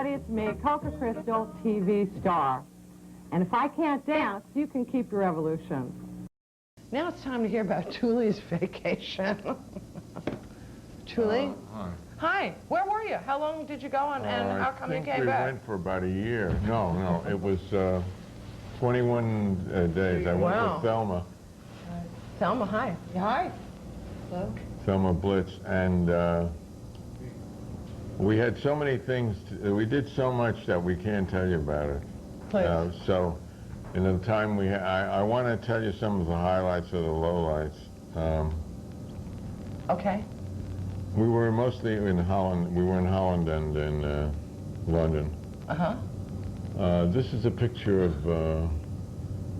everybody, it's me, Coca Crystal, TV star. And if I can't dance, you can keep your revolution. Now it's time to hear about Tuli's vacation. Tuli? Hi. Hi. Where were you? How long did you go on, and how come you came back? We went for about a year. No, it was 21 days. I went with Thelma. Thelma, hi. Hi. Hello. Thelma Blitz, and we had so many things. We did so much that we can't tell you about it. Please. So, in the time we I want to tell you some of the highlights of the lowlights. Okay. We were mostly in Holland. We were in Holland and in London. Uh-huh. This is a picture of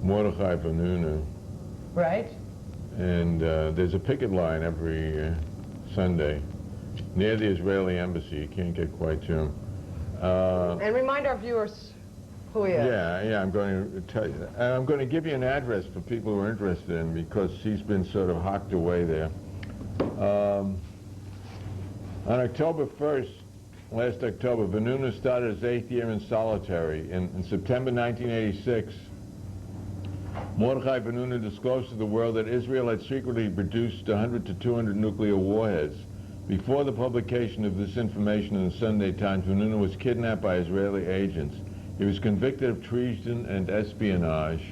Mordechai Vanunu. Right. And there's a picket line every Sunday near the Israeli embassy. You can't get quite to him. And remind our viewers who he is. Yeah, I'm going to tell you that. And I'm going to give you an address for people who are interested in, because he's been sort of hocked away there. On October 1st, last October, Vanunu started his 8th year in solitary. In September 1986, Mordechai Vanunu disclosed to the world that Israel had secretly produced 100 to 200 nuclear warheads. Before the publication of this information in the Sunday Times, Vanunu was kidnapped by Israeli agents. He was convicted of treason and espionage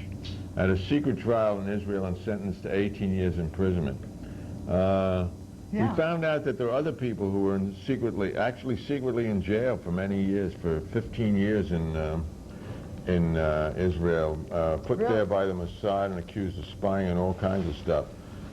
at a secret trial in Israel and sentenced to 18 years imprisonment. We found out that there are other people who were actually secretly in jail for many years, for 15 years in Israel, put there by the Mossad and accused of spying and all kinds of stuff.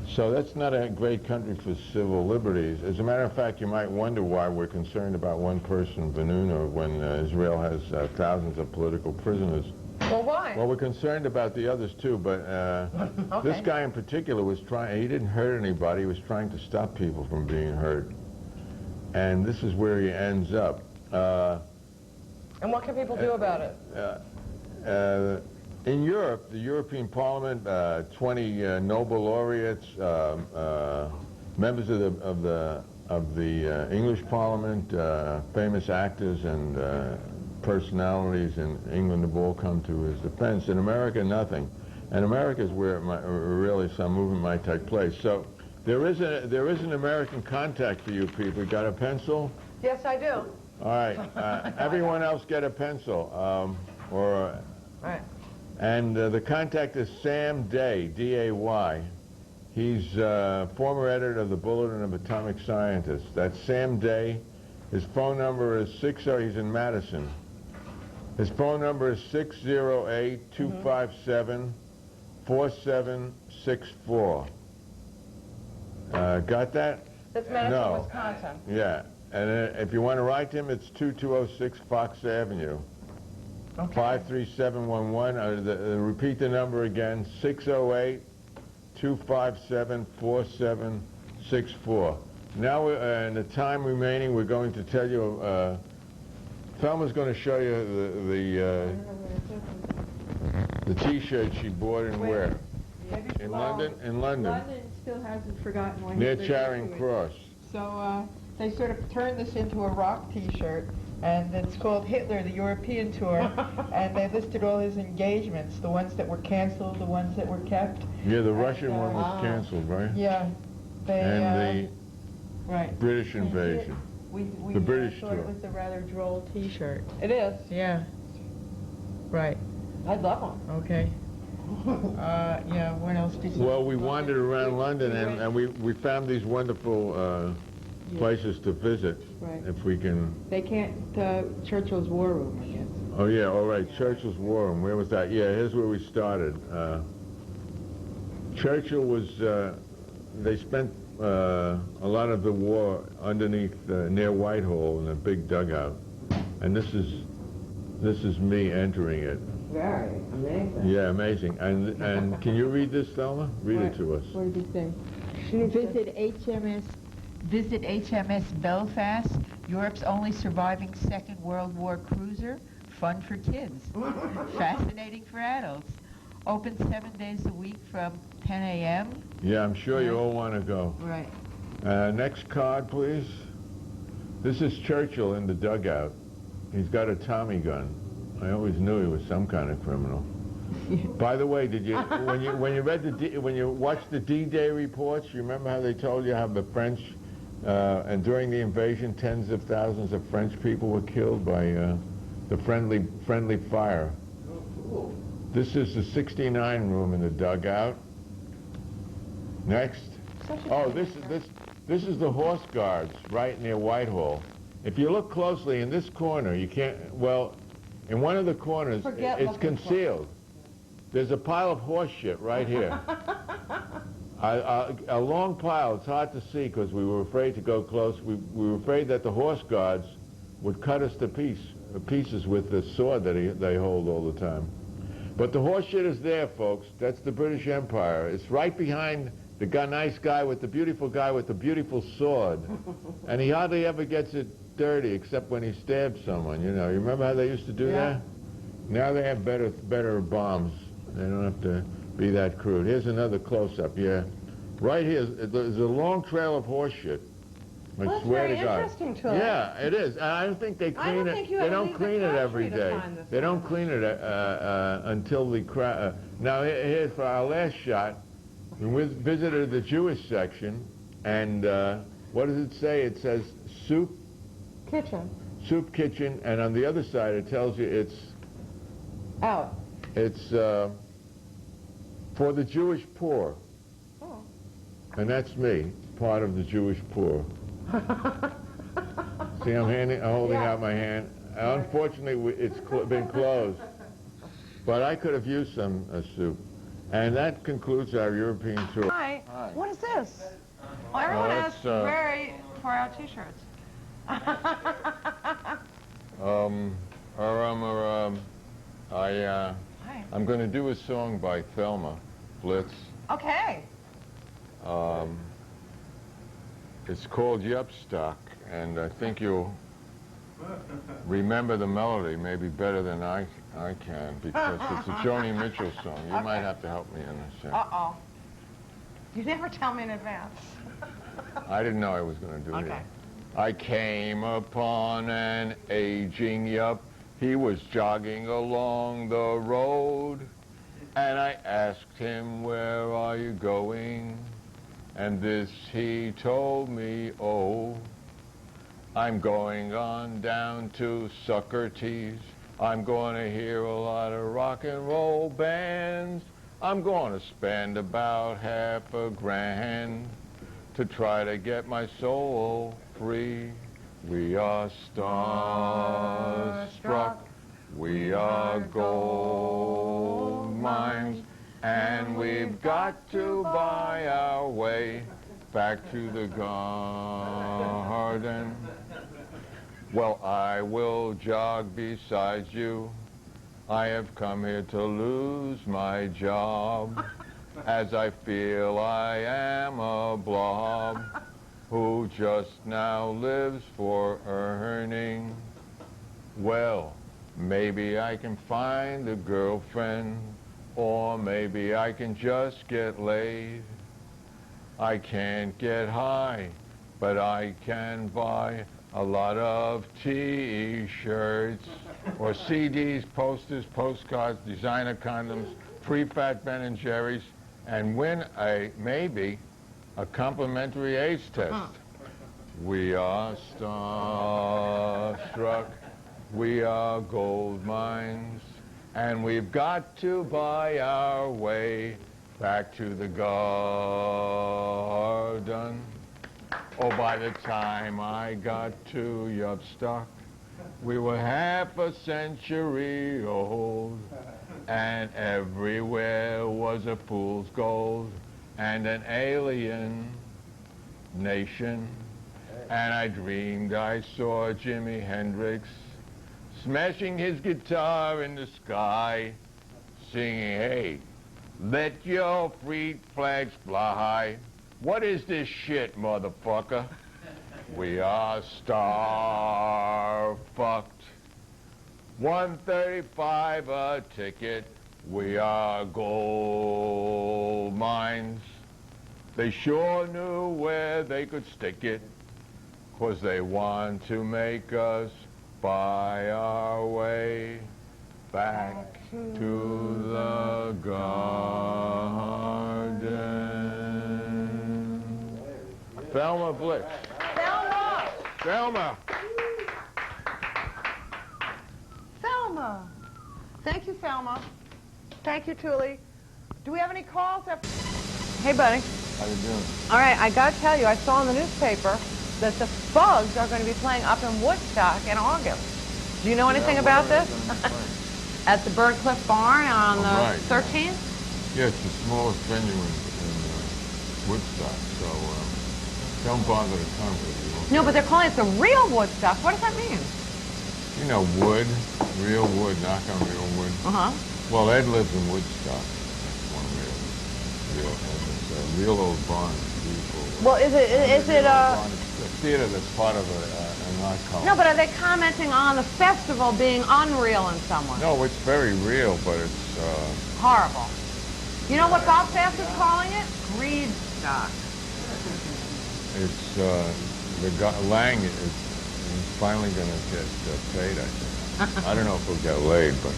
So that's not a great country for civil liberties. As a matter of fact, you might wonder why we're concerned about one person, Vanunu, when Israel has thousands of political prisoners. Well, why? Well, we're concerned about the others too, but okay. This guy in particular was he didn't hurt anybody, he was trying to stop people from being hurt. And this is where he ends up. And what can people do about it? In Europe, the European Parliament, 20 Nobel laureates, members of the English Parliament, famous actors and personalities in England have all come to his defense. In America, nothing. And America is where really some movement might take place. So there is an American contact for you people. You got a pencil? Yes, I do. All right. Everyone else get a pencil. All right. And the contact is Sam Day, D-A-Y. He's former editor of the Bulletin of Atomic Scientists. That's Sam Day. His phone number is he's in Madison. His phone number is 608-257-4764. Got that? That's Madison, Wisconsin. Yeah. And if you want to write to him, it's 2206 Fox Avenue. Okay. 53711. Repeat the number again, 608-257-4764. Now, in the time remaining, we're going to tell you, Thelma's going to show you the T-shirt she bought and where? In London? In London. London still hasn't forgotten when near Charing Cross. So they sort of turned this into a rock T-shirt, and it's called Hitler, the European Tour, and they listed all his engagements, the ones that were canceled, the ones that were kept. Yeah, the Russian one was canceled, right? Yeah. And the right. British invasion. We the British thought tour. it was a rather droll T-shirt. It is. Yeah. Right. I'd love one. Okay. Yeah, what else did you... Well, we wandered around London, and we found these wonderful places to visit, if we can... They can't... Churchill's War Room, I guess. Oh, yeah, all right, Churchill's War Room. Where was that? Yeah, here's where we started. Churchill was... they spent a lot of the war underneath, near Whitehall in a big dugout. And this is me entering it. Very amazing. Yeah, amazing. And can you read this, Thelma? Read it to us. What did he say? Visit HMS Belfast, Europe's only surviving Second World War cruiser. Fun for kids. Fascinating for adults. Open 7 days a week from 10 a.m. Yeah, I'm sure you all want to go. Right. Next card, please. This is Churchill in the dugout. He's got a Tommy gun. I always knew he was some kind of criminal. By the way, did you when you watched the D-Day reports, you remember how they told you how the French and during the invasion, tens of thousands of French people were killed by the friendly fire. This is the 69 room in the dugout. Next. Oh, this is the horse guards right near Whitehall. If you look closely in this corner, you can't. Well, in one of the corners, it's concealed. There's a pile of horse shit right here. A long pile. It's hard to see because we were afraid to go close. We were afraid that the horse guards would cut us to pieces with the sword that they hold all the time. But the horse shit is there, folks. That's the British Empire. It's right behind the nice guy with the beautiful sword. And he hardly ever gets it dirty except when he stabs someone, you know. You remember how they used to do that? Now they have better bombs. They don't have to be that crude. Here's another close-up, yeah. Right here, there's a long trail of horse shit. I swear to God. That's very interesting to us. Yeah, it is. And I don't think they clean it. They don't clean it every day. They don't clean it until the crowd. Now here's for our last shot. We visited the Jewish section, and what does it say? It says soup kitchen. Soup kitchen, and on the other side it tells you it's out. It's for the Jewish poor. Oh. And that's me, part of the Jewish poor. See, I'm holding out my hand. Unfortunately, it's been closed. But I could have used some soup. And that concludes our European tour. Hi. What is this? Well, everyone asked Barry for our T-shirts. I'm going to do a song by Thelma, Blitz. Okay. It's called Yupstock, and I think you'll remember the melody maybe better than I can, because it's a Joni Mitchell song. You might have to help me in this. Yeah. Uh-oh. You never tell me in advance. I didn't know I was going to do it. Okay. I came upon an aging yup. He was jogging along the road, and I asked him, "Where are you going?" And this he told me, "Oh, I'm going on down to Socrates. I'm going to hear a lot of rock and roll bands. I'm going to spend about $50,000 to try to get my soul free. We are starstruck. We are gold mines. And we've got to buy our way back to the garden. Well, I will jog beside you. I have come here to lose my job, as I feel I am a blob who just now lives for earning. Well, maybe I can find a girlfriend, or maybe I can just get laid. I can't get high, but I can buy a lot of T-shirts, or CDs, posters, postcards, designer condoms, free Fat Ben & Jerry's, and win maybe a complimentary AIDS test. We are starstruck. We are gold mines. And we've got to buy our way back to the garden. Oh, by the time I got to Yupstock, we were half a century old, and everywhere was a fool's gold and an alien nation. And I dreamed I saw Jimi Hendrix smashing his guitar in the sky, singing, "Hey, let your freak flags fly. What is this shit, motherfucker? We are star-fucked. $135 a ticket. We are gold mines." They sure knew where they could stick it, 'cause they want to make us by our way back to the garden. Thelma Blitz. Thelma! Thelma! Thelma! Thank you, Thelma. Thank you, Tuli. Do we have any calls? Hey, buddy. How you doing? All right, I got to tell you, I saw in the newspaper that the Bugs are going to be playing up in Woodstock in August. Do you know anything about this? At the Bird Cliff Barn on the right, 13th? Yeah, it's the smallest venue in Woodstock, so don't bother to come. No, but they're calling it the real Woodstock. What does that mean? You know, wood, real wood, knock on real wood. Uh-huh. Well, Ed lives in Woodstock. That's one real, it's a real old barn. Beautiful. Well, is it It's a theater that's part of an art colony. No, but are they commenting on the festival being unreal in some way? No, it's very real, but it's... Horrible. You know what Bob Sass is calling it? Greedstock. It's, Lang is finally going to get paid, I think. I don't know if he'll get laid, but...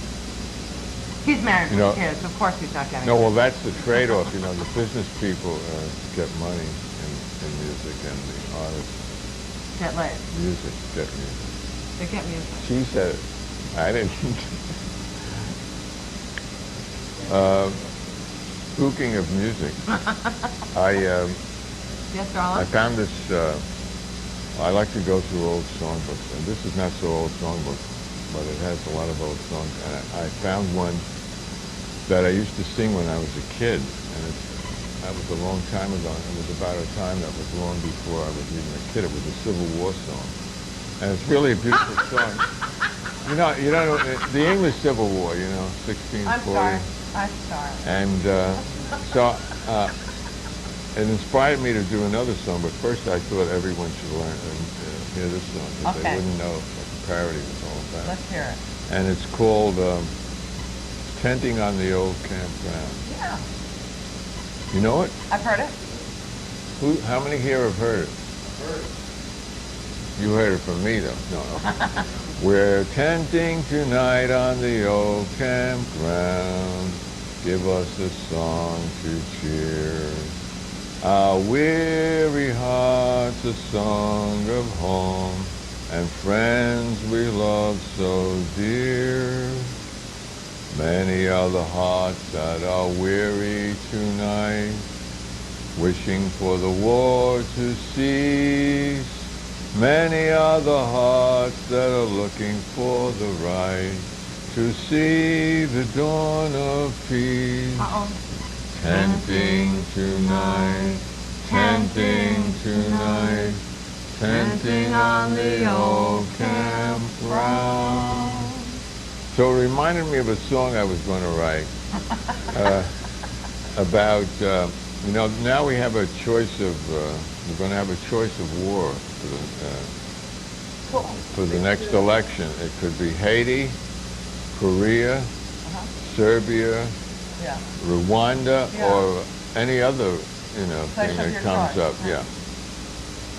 He's married You with know- kids. Of course he's not getting No, it. well, that's the trade-off. You know, the business people get money in music, and the artists, Get laid. music, get music. They get music. She said it. I didn't. Speaking of music, Yes, I darling? found this, I like to go through old songbooks, and this is not so old songbook, but it has a lot of old songs, and I found one that I used to sing when I was a kid, and that was a long time ago, and it was about a time that was long before I was even a kid. It was a Civil War song, and it's really a beautiful song. You know, the English Civil War, you know, 1640. I'm sorry. I'm sorry. And so it inspired me to do another song, but first I thought everyone should learn and hear this song, because they Okay. wouldn't know what the parody was all about. Let's hear it. And it's called Tenting on the Old Campground. Yeah. You know it? I've heard it. How many here have heard it? You heard it from me, though. No. We're tenting tonight on the old campground. Give us a song to cheer our weary hearts, a song of home and friends we love so dear. Many are the hearts that are weary tonight, wishing for the war to cease. Many are the hearts that are looking for the right to see the dawn of peace. Uh-oh. Tenting tonight, tenting tonight, tenting on the old campground. So it reminded me of a song I was going to write about, you know, now we have a choice of, we're going to have a choice of war for the next election. It could be Haiti, Korea, Serbia, Yeah. Rwanda, Yeah. or any other, you know, Place thing of that your comes choice. up. Yeah.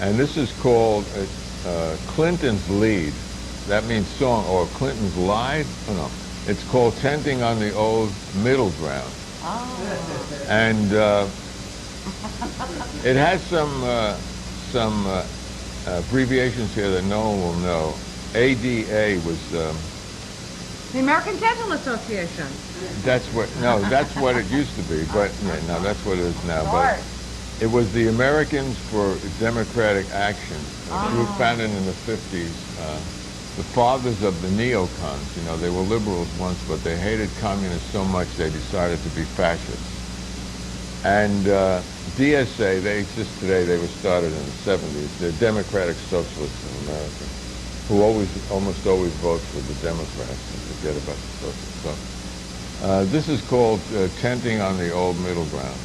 And this is called Clinton's Lead. That means song, or Clinton's Lied? Oh, no. It's called Tenting on the Old Middle Ground. Oh. And it has some abbreviations here that no one will know. ADA was, The American Dental Association. that's what it used to be, but yeah, no, that's what it is now. Right. But it was the Americans for Democratic Action, a group founded in the 50s. The fathers of the neocons, you know, they were liberals once, but they hated communists so much they decided to be fascists. And DSA, they exist today, they were started in the 70s. They're Democratic Socialists in America, who almost always vote for the Democrats and forget about the socialists. So, this is called Tenting on the Old Middle Ground.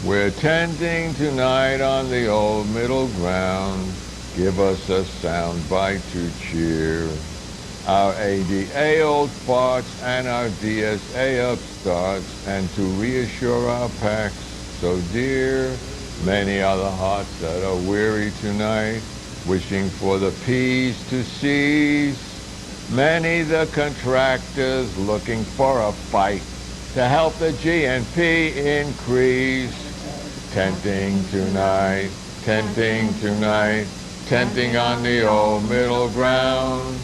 We're tenting tonight on the old middle ground. Give us a sound bite to cheer our ADA old farts and our DSA upstarts, and to reassure our packs so dear. Many are the hearts that are weary tonight, wishing for the peace to cease. Many the contractors looking for a fight to help the GNP increase. Tenting tonight, tenting on the old middle ground.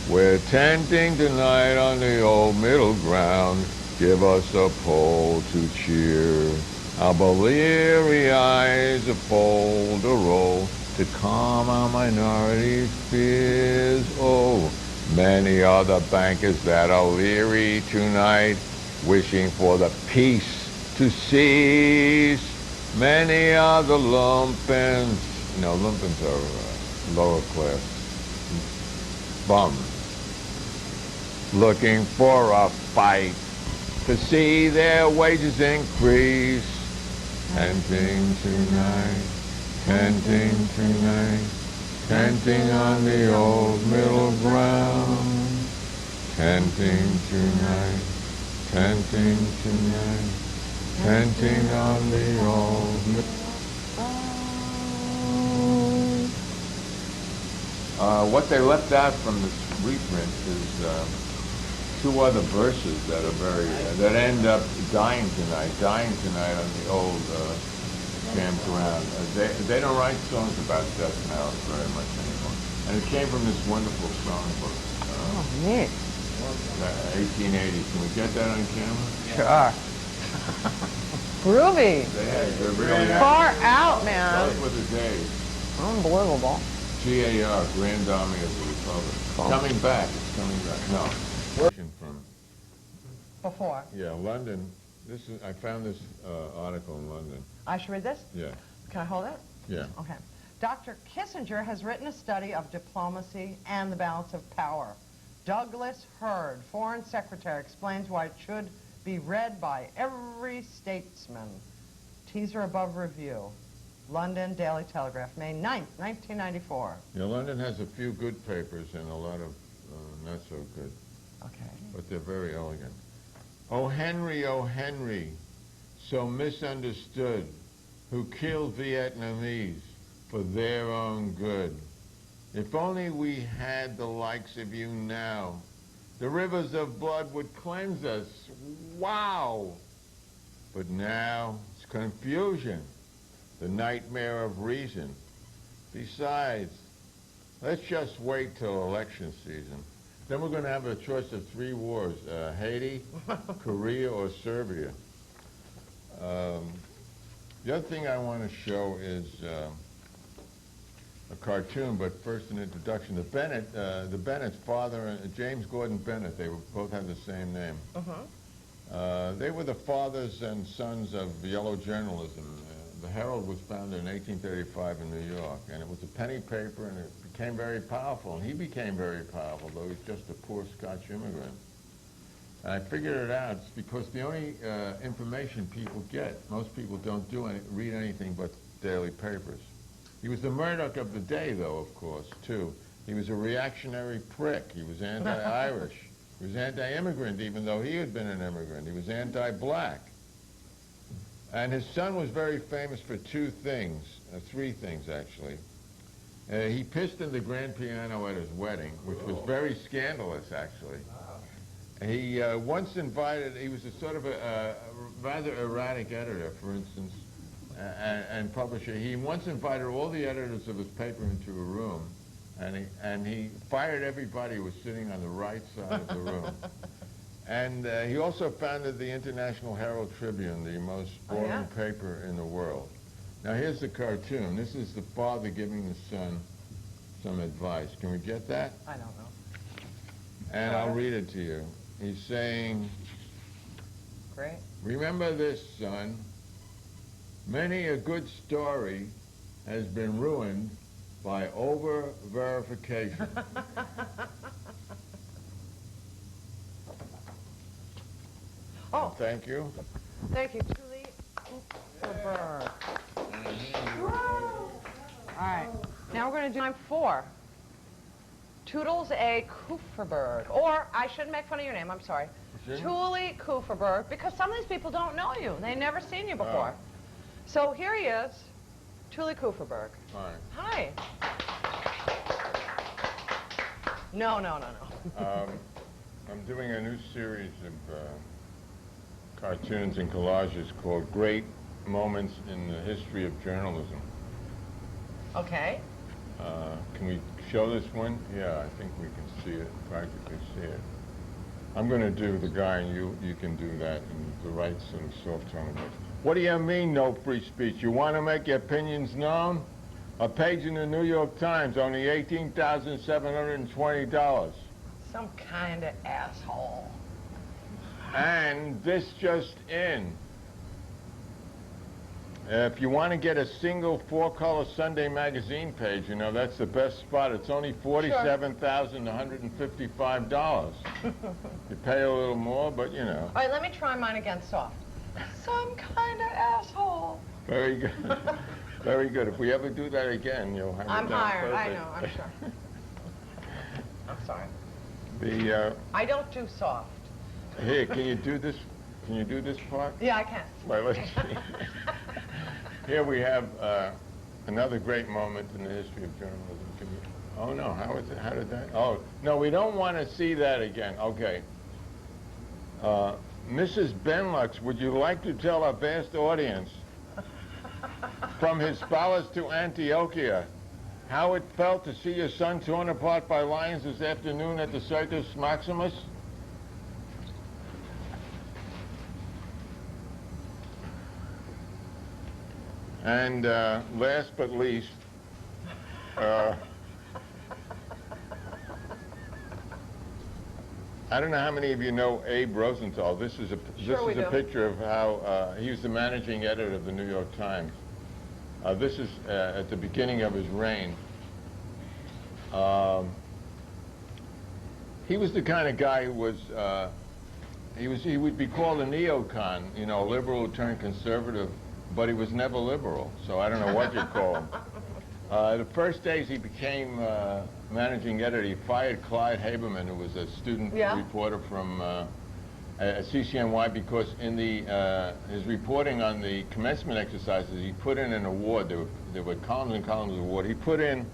We're tenting tonight on the old middle ground. Give us a pole to cheer. Our bleary eyes a pole to roll to calm our minority's fears. Oh, many are the bankers that are leery tonight, wishing for the peace to cease. Many are the lumpins. No, lumpins are lower class bums, looking for a fight to see their wages increase. Tenting tonight, tenting on the old middle ground. Tenting tonight, tenting on the old middle ground. What they left out from this reprint is two other verses that are that end up dying tonight on the old campground. They don't write songs about death now very much anymore. And it came from this wonderful songbook. Oh, neat. 1880. Can we get that on camera? Sure. Groovy. They're really far out, man. Start with the days. Unbelievable. GAR, Grand Army of the Republic. Cool. Coming back. It's coming back. No. From Before. Yeah, London. I found this article in London. I should read this? Yeah. Can I hold it? Yeah. Okay. Dr. Kissinger has written a study of diplomacy and the balance of power. Douglas Hurd, Foreign Secretary, explains why it should be read by every statesman. Teaser above review. London Daily Telegraph, May 9th, 1994. Yeah, London has a few good papers and a lot of not so good. Okay. But they're very elegant. Oh, Henry, so misunderstood, who killed Vietnamese for their own good. If only we had the likes of you now, the rivers of blood would cleanse us. Wow! But now it's confusion, the nightmare of reason. Besides, let's just wait till election season. Then we're going to have a choice of 3 wars, Haiti, Korea, or Serbia. The other thing I want to show is a cartoon, but first an introduction. The Bennett's father, and James Gordon Bennett, they both have the same name. They were the fathers and sons of yellow journalism. The Herald was founded in 1835 in New York, and it was a penny paper, and it became very powerful, and he became very powerful, though he's just a poor Scotch immigrant. And I figured it out. It's because the only information people get, most people don't read anything but daily papers. He was the Murdoch of the day, though, of course, too. He was a reactionary prick. He was anti-Irish. He was anti-immigrant, even though he had been an immigrant. He was anti-black. And his son was very famous for 2 things, 3 things, actually. He pissed in the grand piano at his wedding, which was very scandalous, actually. He once invited, he was a sort of a rather erratic editor, for instance, and publisher. He once invited all the editors of his paper into a room, and he fired everybody who was sitting on the right side of the room. And he also founded the International Herald Tribune, the most boring paper in the world. Now here's the cartoon. This is the father giving the son some advice. Can we get that? I don't know. And I'll read it to you. He's saying, Great. remember this, son. Many a good story has been ruined by over-verification. Oh, Thank you. thank you, Tuli Kupferberg. All right, now we're going to do time 4. Toodles A. Kupferberg. Or, I shouldn't make fun of your name, I'm sorry. Tuli Kupferberg, because some of these people don't know you. They've never seen you before. So here he is, Tuli Kupferberg. All right. Hi. No, no, no, no. I'm doing a new series of cartoons and collages called Great Moments in the History of Journalism. Okay. Can we show this one? Yeah, I think we can see it, practically see it. I'm going to do the guy, and you can do that in the right sort of soft tone of voice. What do you mean, no free speech? You want to make your opinions known? A page in the New York Times, only $18,720. Some kind of asshole. And this just in. If you want to get a single four-color Sunday magazine page, you know, that's the best spot. It's only $47,155. You pay a little more, but, you know. All right, let me try mine again soft. Some kind of asshole. Very good. Very good. If we ever do that again, you'll have I'm it down hired, I perfect. know, I'm sure. I'm sorry. I don't do soft. Here, can you do this? Can you do this part? Yeah, I can. Well, let's see. Here we have another great moment in the history of journalism. Oh no, how did that? Oh, no, we don't want to see that again. Okay. Mrs. Benlux, would you like to tell our vast audience from Hispalis to Antioquia how it felt to see your son torn apart by lions this afternoon at the Circus Maximus? And last but least, I don't know how many of you know Abe Rosenthal. This is a picture of how he was the managing editor of the New York Times. This is at the beginning of his reign. He was the kind of guy who was he would be called a neocon, you know, liberal who turned conservative, but he was never liberal. So I don't know what you'd call him. The first days he became managing editor, he fired Clyde Haberman, who was a student reporter from CCNY, because in his reporting on the commencement exercises, he put in an award. There were columns and columns of award. He put in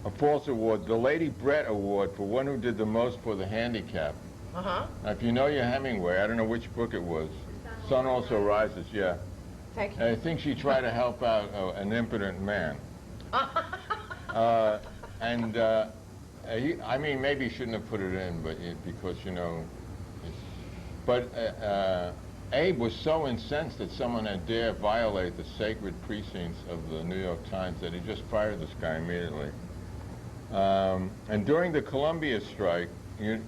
a false award, the Lady Brett Award, for one who did the most for the handicapped. Now, if you know your Hemingway, I don't know which book it was. Sun Also Rises, yeah. Thank you. I think she tried to help out an impotent man. I mean, maybe he shouldn't have put it in, but because, you know, Abe was so incensed that someone had dared violate the sacred precincts of the New York Times that he just fired this guy immediately. And during the Columbia strike,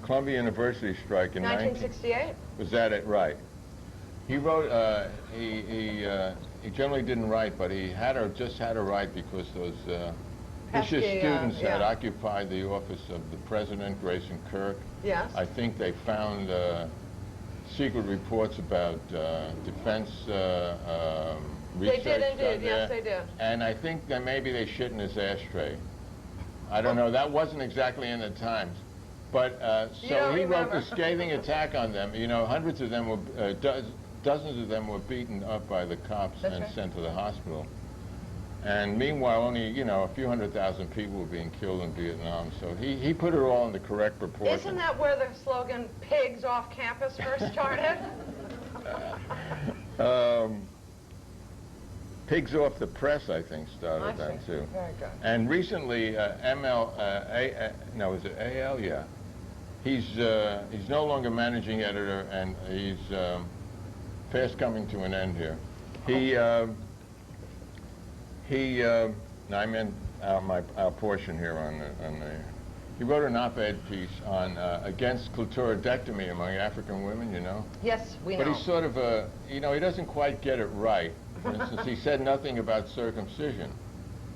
Columbia University strike in 1968? Was that it? Right. He wrote, he generally didn't write, but he just had to write because those vicious students had occupied the office of the president, Grayson Kirk. Yes. I think they found secret reports about defense research. They did indeed, yes they did. And I think that maybe they shit in his ashtray. I don't know, that wasn't exactly in the Times. But so he wrote the scathing attack on them. You know, hundreds of them were, dozens of them were beaten up by the cops and sent to the hospital. And meanwhile, only, you know, a few 100,000 people were being killed in Vietnam. So he put it all in the correct proportion. Isn't that where the slogan, pigs off campus, first started? Pigs Off the Press, I think, started that too. Very good. And recently, is it AL? Yeah. He's no longer managing editor, and he's fast coming to an end here. I meant our portion here on the. He wrote an op-ed piece on against clitoridectomy among African women. You know. Yes, we know. But he's sort of he doesn't quite get it right. For instance, he said nothing about circumcision.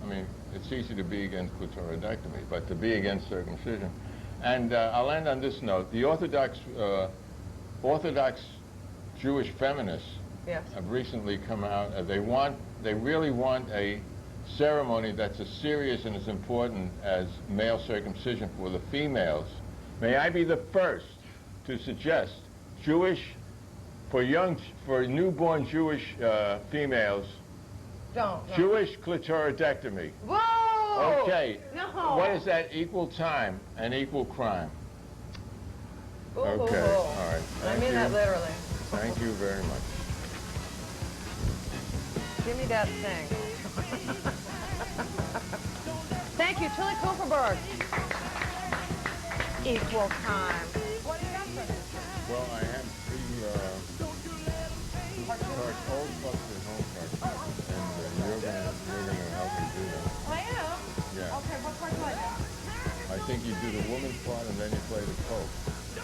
I mean, it's easy to be against clitoridectomy, but to be against circumcision. And I'll end on this note. The Orthodox Jewish feminists have recently come out. They really want a ceremony that's as serious and as important as male circumcision for the females. May I be the first to suggest for newborn Jewish females, Don't. Jewish clitoridectomy. Whoa! Okay. No. What is that? Equal time and equal crime. Ooh. Okay. All right. I Thank mean you. that literally. Thank you very much. Give me that thing. Thank you, Tuli Kupferberg. Equal time. What do you got for us? Well, I have two old bucks at home cartoons, and you're gonna help me do them. I am? Yeah. Okay, what part do I do? I think you do the woman's part, and then you play the Coke.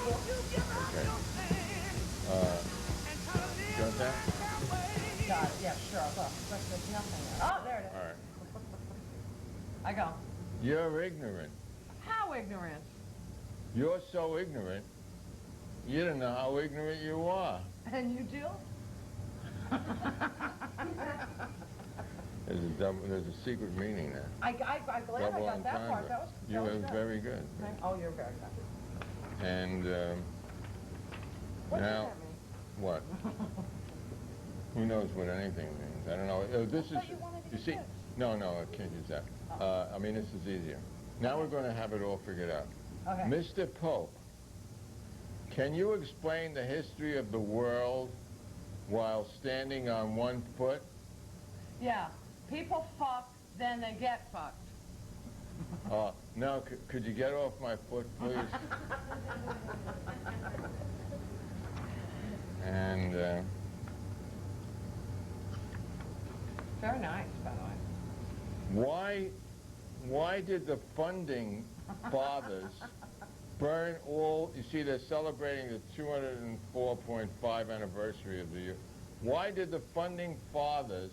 Okay. Got that? Got it, yeah, sure. Look, there's nothing there. Oh, there it is. All right. I go. You're ignorant. How ignorant? You're so ignorant, you don't know how ignorant you are. And you do? There's a secret meaning there. I'm glad I Double got that part. entendre. You that were was good. very good. Oh, you're very good. And What now, does that mean? what? Who knows what anything means? I don't know. This is, thought you wanted to you do see, this. no, I can't use that. I mean, this is easier. Now we're going to have it all figured out. Okay. Mr. Pope, can you explain the history of the world while standing on one foot? Yeah. People fuck, then they get fucked. Now, could you get off my foot, please? And, Very nice, by the way. why did the funding fathers burn all, you see, they're celebrating the 204.5 anniversary of the year. Why did the funding fathers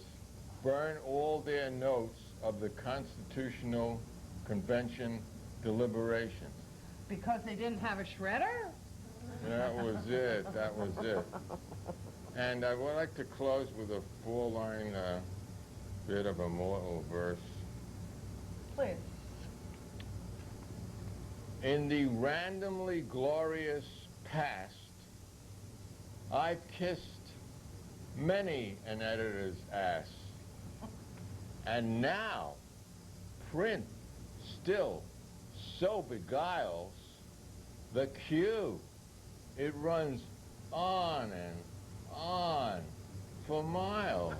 burn all their notes of the Constitutional Convention deliberations? Because they didn't have a shredder? That was it. That was it. And I would like to close with a four-line bit of a mortal verse. Please. In the randomly glorious past, I've kissed many an editor's ass. And now, print still so beguiles the queue. It runs on and on for miles.